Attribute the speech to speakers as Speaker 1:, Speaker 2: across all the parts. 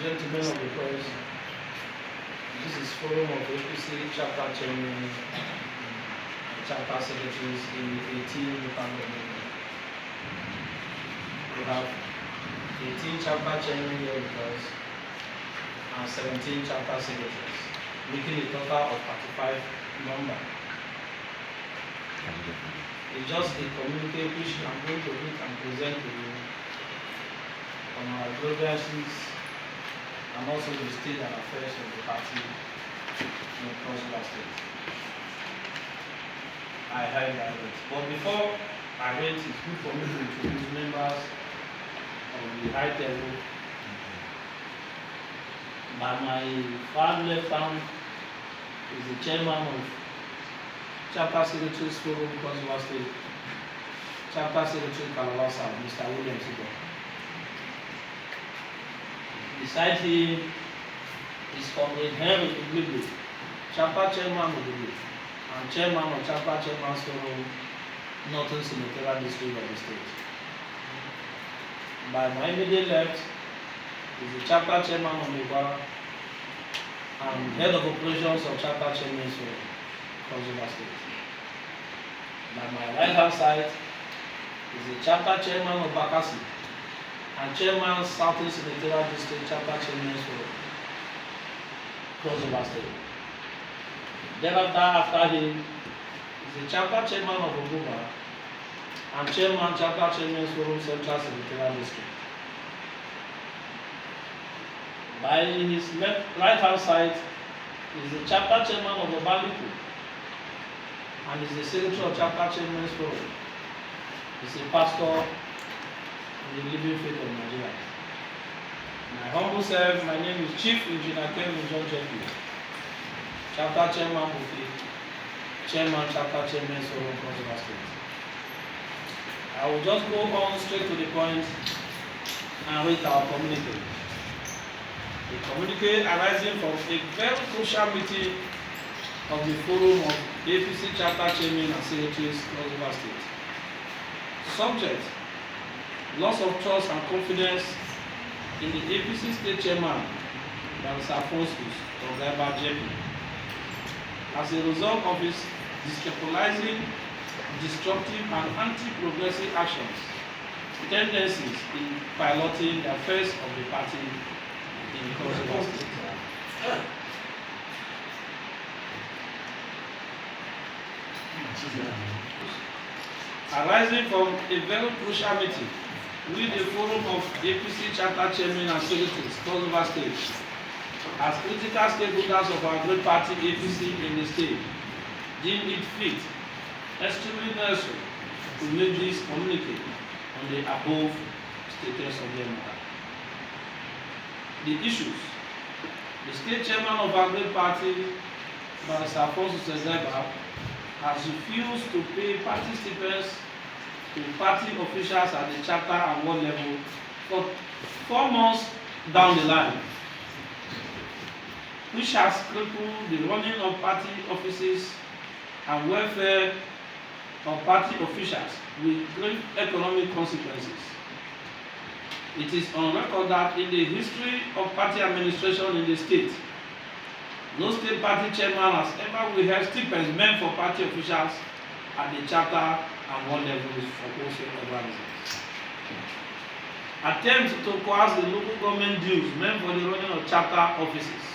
Speaker 1: Gentlemen of the press, this is forum of APC chapter chairman and chapter secretaries in 18 local government. We have 18 chapter chairmen here with us and 17 chapter secretaries, making a total of 35 number. It's just a communique which I'm going to read and present to you on our grievances and also the state and affairs of the party in Cross River State. I highlight it. But before I read, it's good for me to introduce members of the high table. By my far left hand is the chairman of Chapter Secretaries Forum Cross River State, Chapter Secretary Kalawasa, Mr. William Sigo. Beside him is Comrade Henry Iglibu, Chapter Chairman of the group, and Chairman of Chapter Chairman's Forum, Northern Senatorial District of the state. By my immediate left is the Chapter Chairman of Megwara and Head of Operations of Chapter Chairman's Forum, Cross River State. By my right hand side is the Chapter Chairman of Bakassi and Chairman Southern Senatorial District Chapter Chairman's Forum, Cross River State. Thereafter, after him is the Chapter Chairman of Oguba and Chairman Chapter Chairman's Forum Central Senatorial District. By his right hand side is the Chapter Chairman of Obaliku and is the Secretary of Chapter Chairman's Forum. He's a pastor in the living faith of Nigeria. My humble self, my name is Chief Engineer Kevin John Jeffy, Chapter Chairman Bufi, Chairman Chapter Chairman's Forum Cross River State. I will just go on straight to the point and read our communique. The communique arising from a very crucial meeting of the Forum of APC Chapter Chairmen and Secretaries Cross River State. Subject: loss of trust and confidence in the APC State Chairman, Mr. Alphonsus Ogaiba JP, as a result of his destabilizing, destructive and anti-progressive actions, tendencies in piloting the affairs of the party in Cross River State. Arising from a very crucial meeting with the Forum of APC Chapter Chairmen and Secretaries, Cross River State, as critical stakeholders of our great party APC in the state, deem it fit, extremely necessary, to make this communique on the above status of the matter. The issues: the state chairman of our great party, Mr. Alphonsus Ogaiba, has refused to pay party stipends to party officials at the chapter and ward level for 4 months down the line, which has crippled the running of party offices and welfare of party officials with great economic consequences. It is on record that in the history of party administration in the state, no state party chairman has ever withheld stipends meant for party officials at the chapter and ward levels for whatsoever reasons. Attempt to coerce the local government dues meant for the running of chapter offices.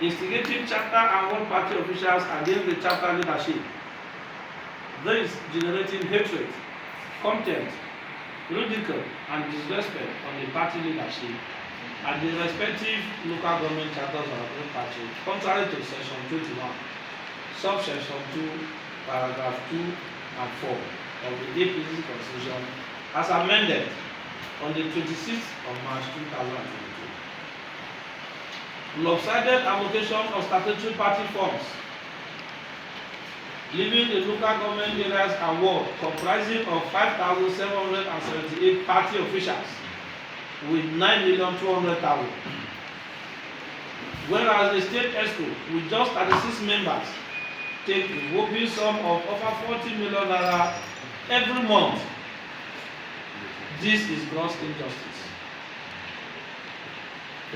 Speaker 1: Instigating chapter and ward party officials against the chapter leadership. This generating hatred, contempt, ridicule, and disrespect on the party leadership at the respective local government chapters of our party, contrary to section 21, subsection 2, paragraph 2 and 4 of the APC Constitution as amended on the 26th of March 2022. Lopsided allocation of statutory party funds, leaving the local government areas and ward comprising of 5,778 party officials with 9,200,000, whereas the state ESCO with just 36 members take a whopping sum of over 40 million naira every month. This is gross injustice.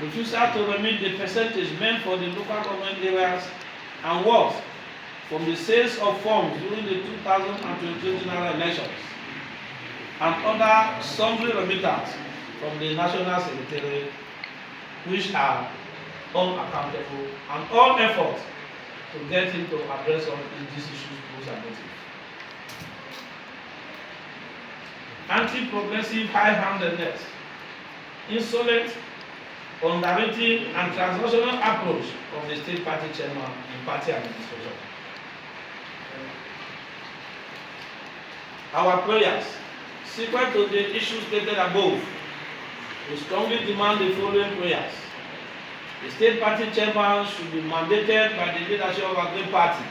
Speaker 1: refusal to remit the percentage meant for the local government areas and wards from the sales of forms during the 2022 general elections, and other sundry remittance from the National Secretary, which are unaccountable, and all efforts to get him to address all these issues proves abortive. Anti-progressive high-handedness, insolent, underrating, and transnational approach of the state party chairman in party administration. Our prayers, sequent to the issues stated above, we strongly demand the following prayers. The state party chairman should be mandated by the leadership of our great party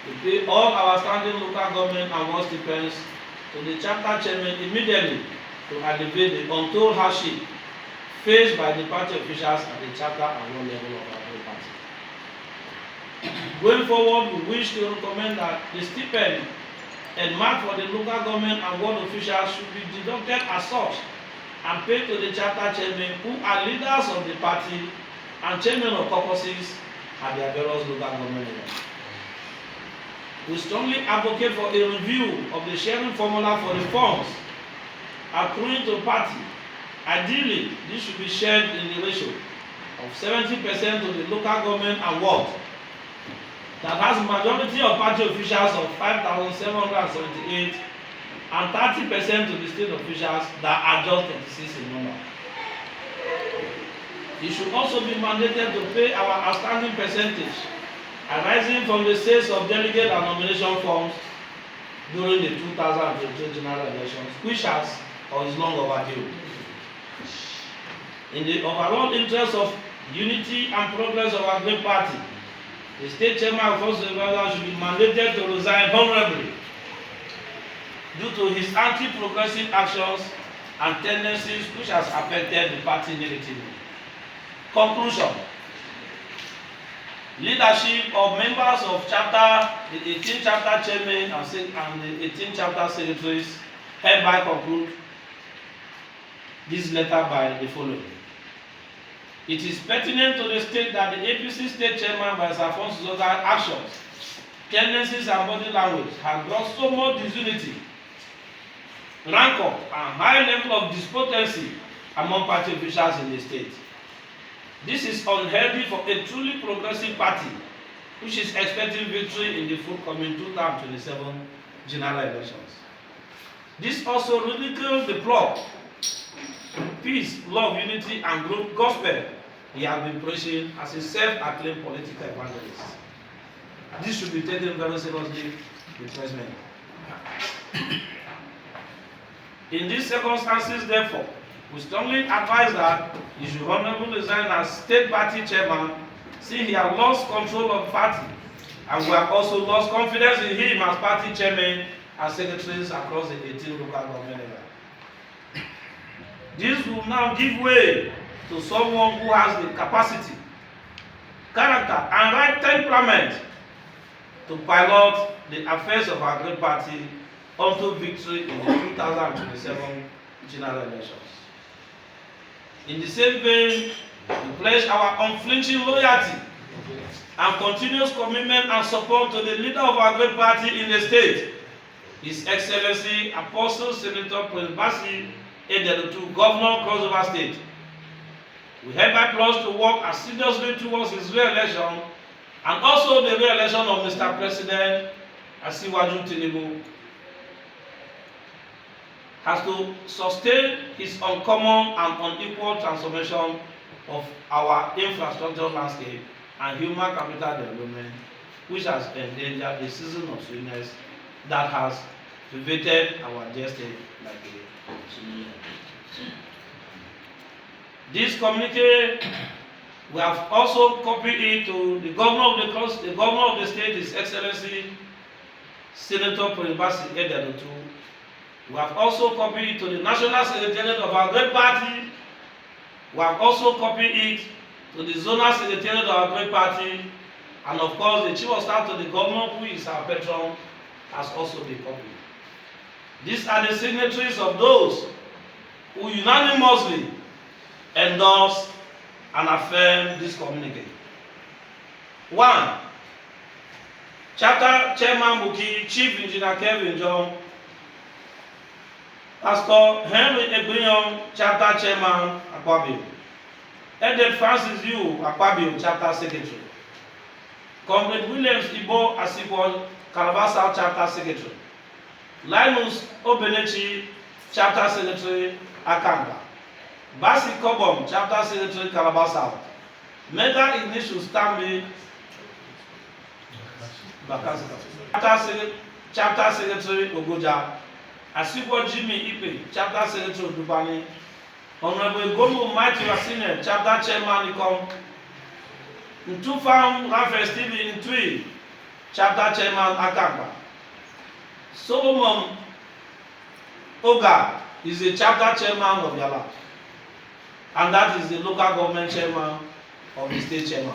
Speaker 1: to pay all our standing local government and ward stipends to the chapter chairman immediately to alleviate the untold hardship faced by the party officials at the chapter and ward level of our great party. Going forward, we wish to recommend that the stipend and mark for the local government and ward officials should be deducted as such and paid to the chapter chairmen who are leaders of the party and chairmen of caucuses at their various local government areas. We strongly advocate for a review of the sharing formula for the funds accruing to party. Ideally, this should be shared in the ratio of 70% to the local government and ward that has a majority of party officials of 5,778 and 30% to the state officials that are just 36 in number. It should also be mandated to pay our outstanding percentage arising from the sales of delegate and nomination forms during the 2022 general elections, which has or is long overdue. In the overall interest of unity and progress of our great party, the state chairman of First Revival should be mandated to resign honorably due to his anti-progressive actions and tendencies which has affected the party negatively. Conclusion. Leadership of members of chapter, the 18 chapter chairmen and the 18 chapter secretaries hereby conclude this letter by the following. It is pertinent to the state that the APC state chairman by Sir Francis Oga's actions, tendencies and body language have brought so much disunity, rancor and high level of despondency among party officials in the state. This is unhealthy for a truly progressive party which is expecting victory in the forthcoming 2027 general elections. This also ridicules the plot, peace, love, unity, and growth gospel he has been preaching as a self-acclaimed political evangelist. This should be taken very seriously with President. In these circumstances, therefore, we strongly advise that he should honorably resign as state party chairman, since he has lost control of the party, and we have also lost confidence in him as party chairman and secretaries across the 18 local government areas. This will now give way to someone who has the capacity, character, and right temperament to pilot the affairs of our great party unto victory in the 2027 general elections. In the same vein, we pledge our unflinching loyalty and continuous commitment and support to the leader of our great party in the state, His Excellency Apostle Senator Prince Basi Ederutu, Governor Crossover State. We hereby pledge to work as seriously towards his re-election and also the re-election of Mr. President Asiwaju Tinubu, has to sustain his uncommon and unequal transformation of our infrastructure landscape and human capital development, which has endangered the season of sweetness that has pervaded our destiny like a tsunami. This communique, we have also copied it to the governor of the state, His Excellency Senator Prince Basi Ederutu. We have also copied it to the National Secretariat of our great party. We have also copied it to the Zonal Secretariat of our great party. And of course, the Chief of Staff to the Governor, who is our patron, has also been copied. These are the signatories of those who unanimously endorse and affirm this communique. 1. Chapter Chairman Buki, Chief Engineer Kevin John, Pastor Henry Egbiyon, Chapter Chairman Akpabio, Edward Francis Yu Akpabio, Chapter Secretary, Comrade Williams Ibo Asipo, Calabar South Chapter Secretary, Linus Obenechi, Chapter Secretary Akamba, Basi Kobom, Chapter Secretary Calabar South, Mega Ignatius Stanley, Chapter Secretary Ogoja, Asipo Jimmy Ipe, Chapter Secretary Dubani, Honorable Gomu Matthew Asine, Chapter Chairman Ikom, Ntufam Raphael Stephen Ntui, Chapter Chairman Akamba, Solomon Oga is the Chapter Chairman of Yala, and that is the local government chairman of the state chairman.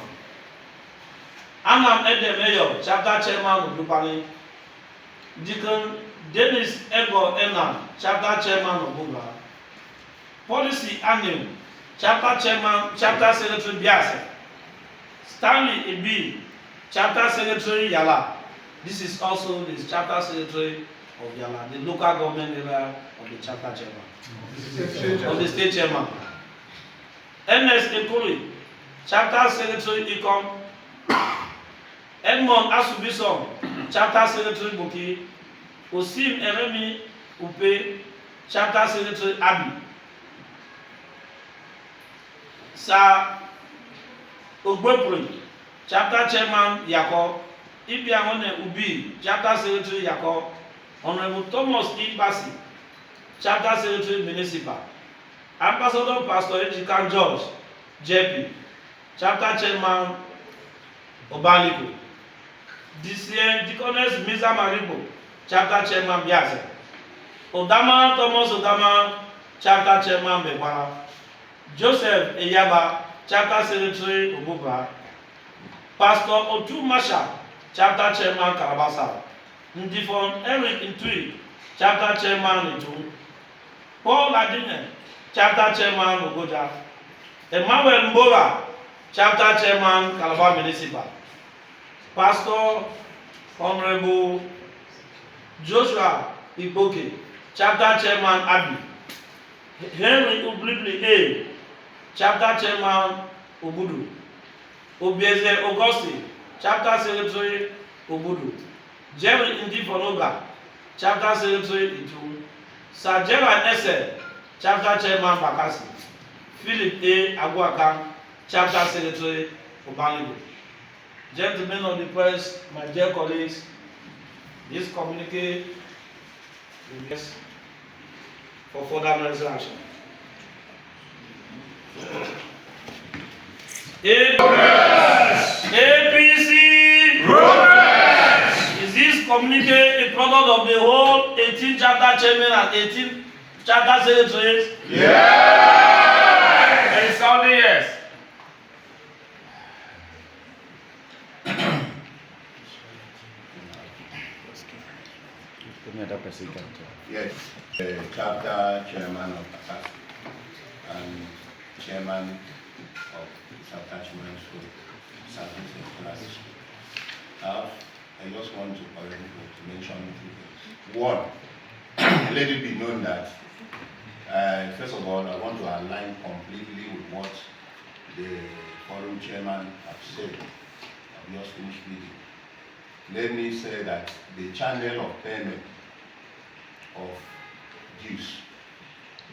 Speaker 1: Anam Edemeyo, Chapter Chairman of Dupani, Deacon Dennis Ego Enam, Chapter Chairman of Buga, Policy Anim, Chapter Chairman, Chapter Secretary Biase, Stanley Ibi, Chapter Secretary Yala. This is also the Chapter Secretary of Yala, the local government area of the Chapter Chairman, of the state chairman. Ernest Ekuli, Chapter Secretary Ikom, Edmond Asubison, Chapter Secretary Buki, Osim Eremi Upe, Chapter Secretary Abi, Sir Ogbepuri, Chapter Chairman Yako, Ibiamone Ubi, Chapter Secretary Yako, Honorable Thomas Ibasi, Chapter Secretary Municipal, Ambassador Pastor Ejikan George, JP, Chapter Chairman Obaliko, DCN Deaconess Miza Maribo, Chapter Chairman Biase, Odama Thomas Odama, Chapter Chairman Bewara, Joseph Eyaba, Chapter Secretary Obuba, Pastor Otu Masha, Chapter Chairman Kalabasa, Ndifon Eric Ntui, Chapter Chairman Itu, Paul Adine, Chapter Chairman Ogoja, Emmanuel Mbola, Chapter Chairman Calabar Municipal, Pastor Honorable Joshua Iboke, Chapter Chairman Abi, Henry Ublibli A, Chapter Chairman Obudu, Obieze Auguste, Chapter Secretary Obudu, Jerry Indifonoga, Chapter Secretary Itu, Sir Gerald Ese, Chapter Chairman Bakasi, Philip A. Aguakan, Chapter Secretary Obanigo. Gentlemen of the press, my dear colleagues, this communique will be for further transaction. APC Progress. Is this communique a product of the whole 18 chapter chairmen and 18 chapter secretaries?
Speaker 2: Yes.
Speaker 1: It's only yes.
Speaker 2: Yes, the chapter chairman of APC and chairman of attachments for service employees. I just want to mention two things. One, let it be known that first of all, I want to align completely with what the forum chairman have said. I've just finished reading. Let me say that the channel of payment of dues,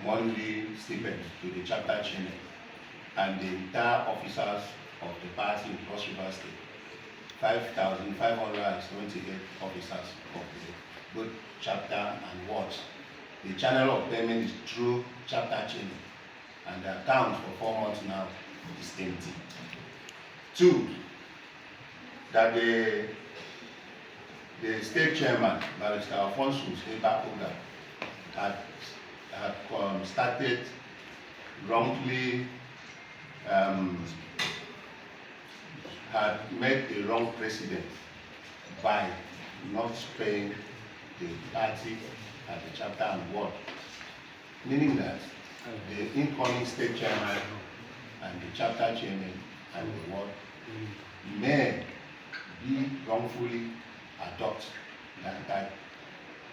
Speaker 2: monthly stipend to the chapter chairman and the entire officers of the party in Cross River State, 5,528 officers of the both chapter and wards. The channel of payment is through chapter chairman, and the account for 4 months now is empty. Two, that the state chairman, Barrister Alphonsus Eba Oga, had started wrongly, had made a wrong precedent by not paying the party at the chapter and ward, meaning that the incoming state chairman and the chapter chairman and the ward may be wrongfully adopt that type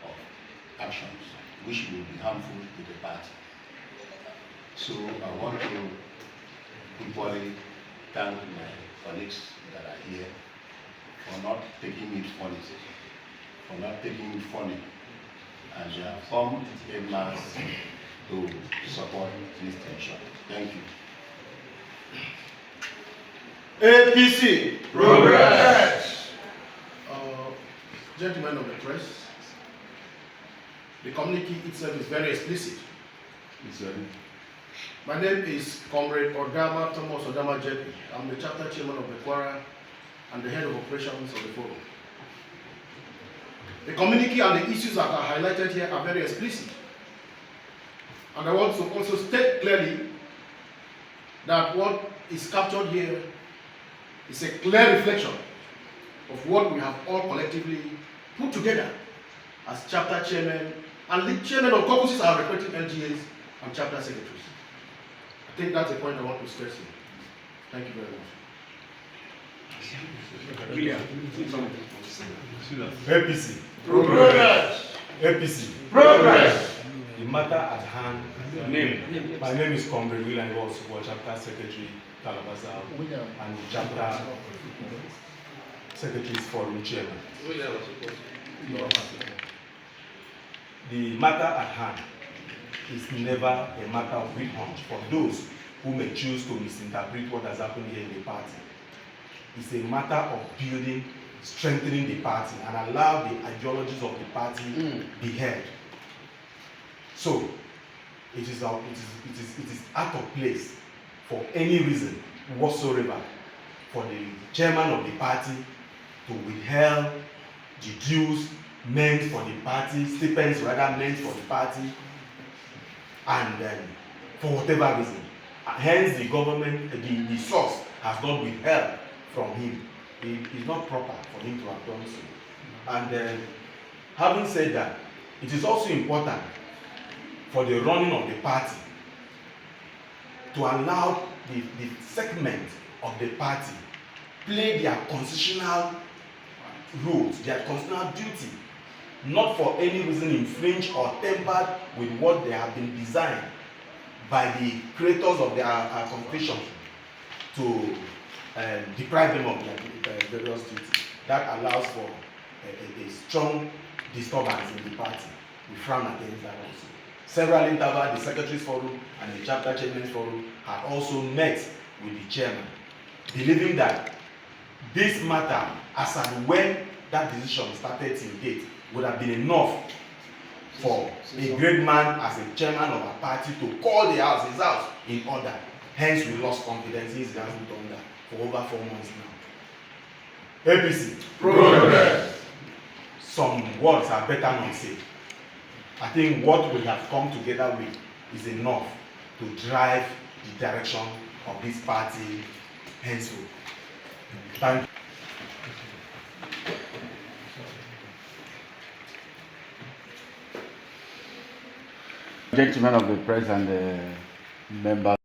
Speaker 2: of actions which will be harmful to the party. So I want to equally thank my colleagues that are here for not taking it funny, and they have come en masse to support this tension. Thank you.
Speaker 3: APC.
Speaker 4: Progress.
Speaker 3: Gentlemen of the press, the communique itself is very explicit. My name is Comrade Odama Thomas Odama JP. I'm the chapter chairman of the Kwara and the head of operations of the forum. The communique and the issues that are highlighted here are very explicit. And I want to also state clearly that what is captured here is a clear reflection of what we have all collectively put together as chapter chairmen and lead chairmen of caucuses are representing LGAs and chapter secretaries. I think that's a point I want to stress here. Thank you very much.
Speaker 4: APC.
Speaker 3: Progress.
Speaker 4: APC.
Speaker 3: Progress.
Speaker 4: The matter at hand. My name is Comrade William Ross, chapter secretary, Calabasa, and the chapter secretaries forum chairman. The matter at hand is never a matter of weak hunch for those who may choose to misinterpret what has happened here in the party. It's a matter of building, strengthening the party, and allow the ideologies of the party be heard. So, it is out of place for any reason whatsoever for the chairman of the party to withhold the dues meant for the party, stipends rather meant for the party, and for whatever reason. Hence, the government, the source has not withheld from him. It is not proper for him to have done so. And having said that, it is also important for the running of the party to allow the segment of the party play their constitutional roles, their constitutional duty, not for any reason infringe or tempered with what they have been designed by the creators of their constitution to deprive them of their various duties. That allows for a strong disturbance in the party. We frown against that also. Several intervals, the Secretaries Forum and the Chapter Chairmen's Forum had also met with the chairman, believing that this matter, as and when that decision started till date, would have been enough for a great man as a chairman of our party to call his house in order. Hence, we lost confidence. He hasn't done that for over 4 months now. APC.
Speaker 3: Progress.
Speaker 4: Some words are better not said. I think what we have come together with is enough to drive the direction of this party henceforth. Thank you.
Speaker 5: Gentlemen of the press and the members